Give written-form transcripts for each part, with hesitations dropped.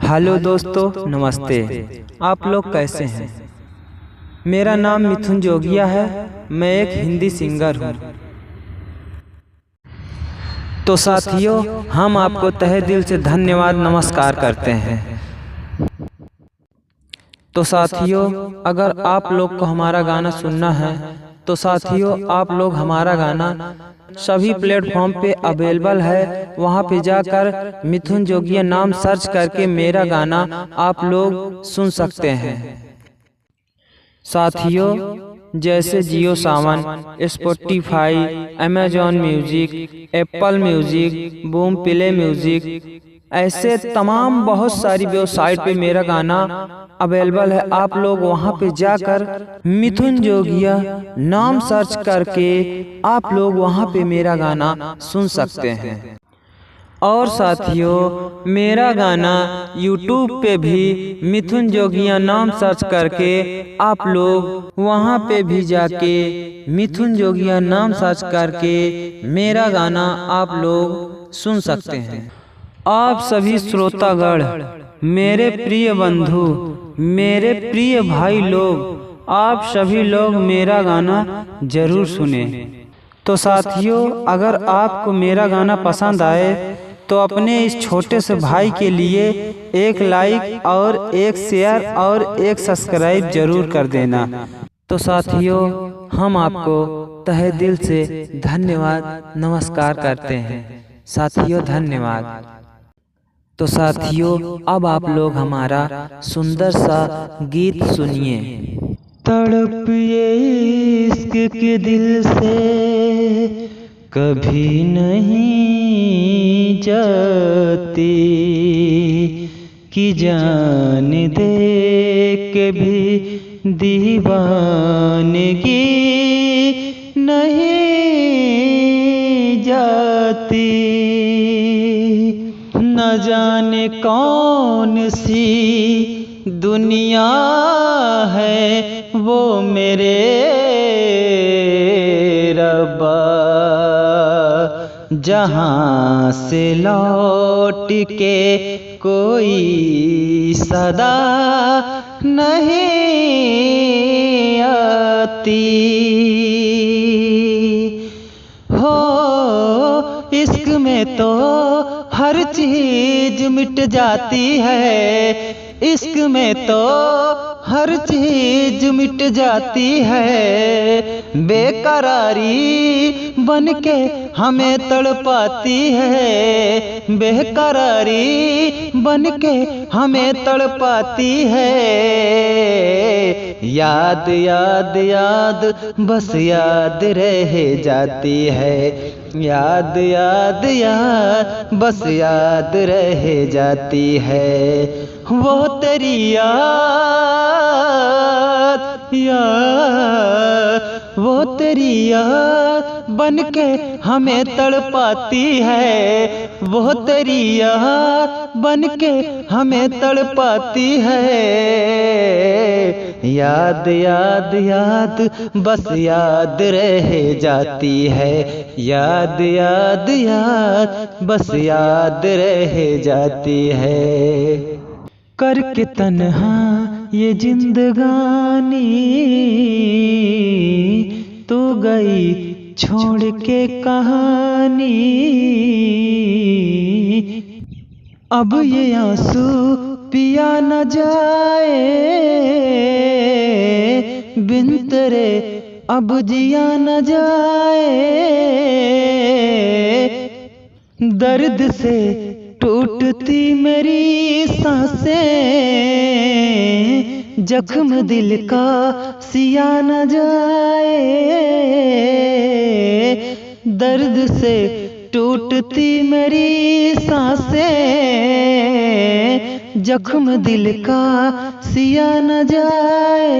Hello दोस्तों, नमस्ते। आप लोग कैसे हैं? मेरा नाम मिथुन जोगिया है। मैं एक हिंदी सिंगर हूँ। तो साथियों, हम आपको तहे दिल से धन्यवाद नमस्कार करते हैं। तो साथियों, अगर आप लोग को हमारा गाना सुनना है तो साथियों, आप लोग हमारा गाना सभी प्लेटफॉर्म पे अवेलेबल है। वहाँ पे जाकर मिथुन जोगिया नाम सर्च करके मेरा गाना आप लोग सुन सकते हैं। साथियों, जैसे Jio Saavn, Spotify, Amazon music, Apple music, Boomplay music, ऐसे तमाम बहुत सारी वेबसाइट पे मेरा गाना अवेलेबल है। आप लोग वहां पे जाकर मिथुन जोगिया नाम सर्च करके आप लोग वहां पे मेरा गाना सुन सकते हैं। और साथियों, मेरा गाना YouTube पे भी मिथुन जोगिया नाम सर्च करके आप लोग वहां पे भी जाके मिथुन जोगिया नाम सर्च करके मेरा गाना आप लोग सुन सकते हैं। आप सभी श्रोतागण, मेरे प्रिय बंधु, मेरे प्रिय भाई लोग, आप सभी लोग मेरा गाना जरूर सुने। तो साथियों, अगर आपको मेरा गाना पसंद आए तो अपने इस छोटे से भाई के लिए एक लाइक और एक शेयर और एक सब्सक्राइब जरूर कर देना। तो साथियों, हम आपको तहे दिल से धन्यवाद नमस्कार करते हैं। साथियों, धन्यवाद। तो साथियों, अब आप लोग हमारा सुंदर सा गीत सुनिए। तड़प ये इश्क के दिल से कभी नहीं जाती, कि जान दे के भी दीवानगी नहीं जाती। न जाने कौन सी दुनिया है वो मेरे रब्बा, जहाँ से लौट के कोई सदा नहीं आती। हो इश्क में तो हर चीज मिट जाती है, इश्क में तो हर चीज मिट जाती है। बेकरारी बन के हमें तड़पाती है, बेकरारी बन के हमें तड़पाती है। याद याद याद बस याद रह जाती है, याद याद याद बस याद रह जाती है। वो तेरी याद वो तेरी याद बन के हमें तड़पाती है, वो तेरी याद बन के हमें तड़पाती है। याद याद याद बस याद रह जाती है, याद याद याद बस याद रह जाती है। करके तन्हा ये जिंदगानी तू गई छोड़ के कहानी, अब ये आंसू पिया न जाए, बिन तेरे अब जिया न जाए। दर्द से टूटती मेरी सांसें, जख्म दिल का सिया न जाए। दर्द से टूटती मेरी सांसें, जख्म दिल का सिया न जाए।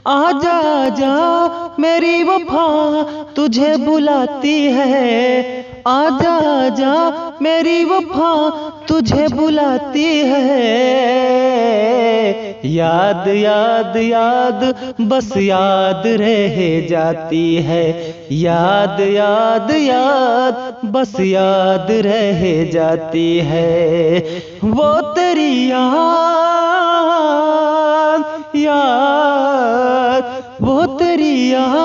आजा आजा मेरी वफा तुझे बुलाती है, आजा आजा मेरी वफा तुझे बुलाती है। याद याद याद बस याद रह जाती है, याद याद याद बस याद रह जाती है। वो तेरी याद याद, वो तेरी याद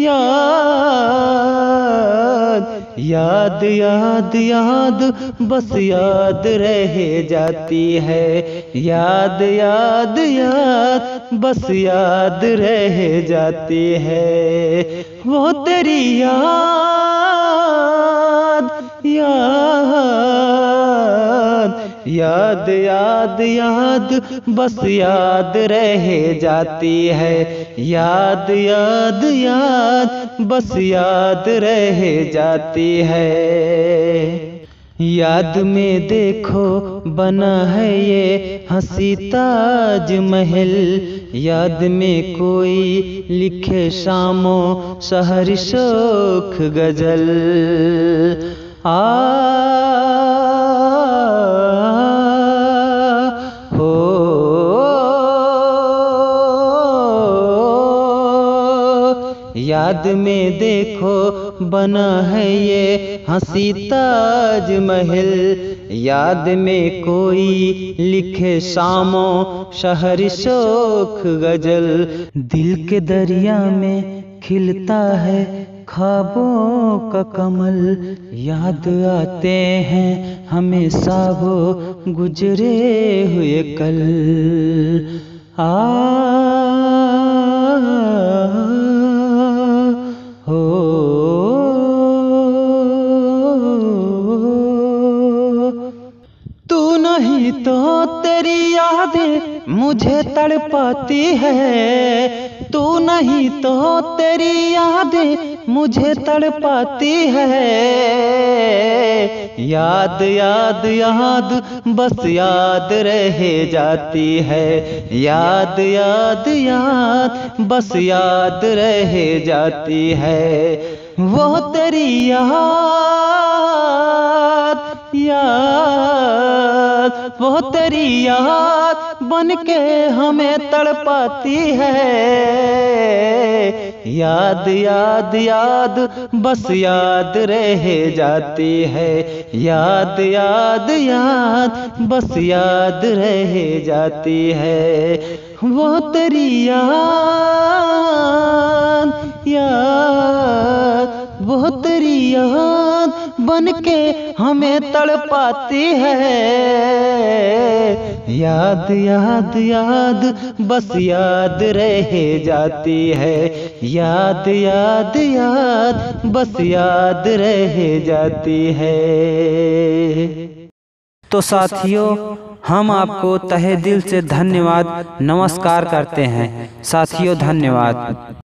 याद, याद याद याद बस याद रह जाती है, याद याद याद बस याद रह जाती है। वो तेरी याद याद, याद याद याद बस याद रह जाती है, याद याद याद बस याद रह जाती है। याद में देखो बना है ये हंसी ताजमहल, याद में कोई लिखे शामो सहर शोख गजल। याद में देखो बना है ये हंसी ताजमहल, याद में कोई लिखे शामो शहर शोख गजल। दिल के दरिया में खिलता है ख्वाबों का कमल, याद आते हैं हमेशा वो गुजरे हुए कल। तू नहीं तो तेरी यादें मुझे तड़पाती है, तू नहीं तो तेरी यादें मुझे तड़पाती है। याद याद याद बस याद रह जाती है, याद याद याद बस याद रह जाती है। वो तेरी याद याद, वो तेरी याद बन के हमें तड़पाती है, याद याद याद बस याद रह जाती है, याद याद याद बस याद रह जाती है। वो तेरी याद याद, वो तेरी याद बन के हमें तड़पाती है, याद याद याद बस याद रह जाती है, याद याद याद बस याद रह जाती है। तो साथियों, हम आपको तहे दिल से धन्यवाद नमस्कार करते हैं। साथियों, धन्यवाद।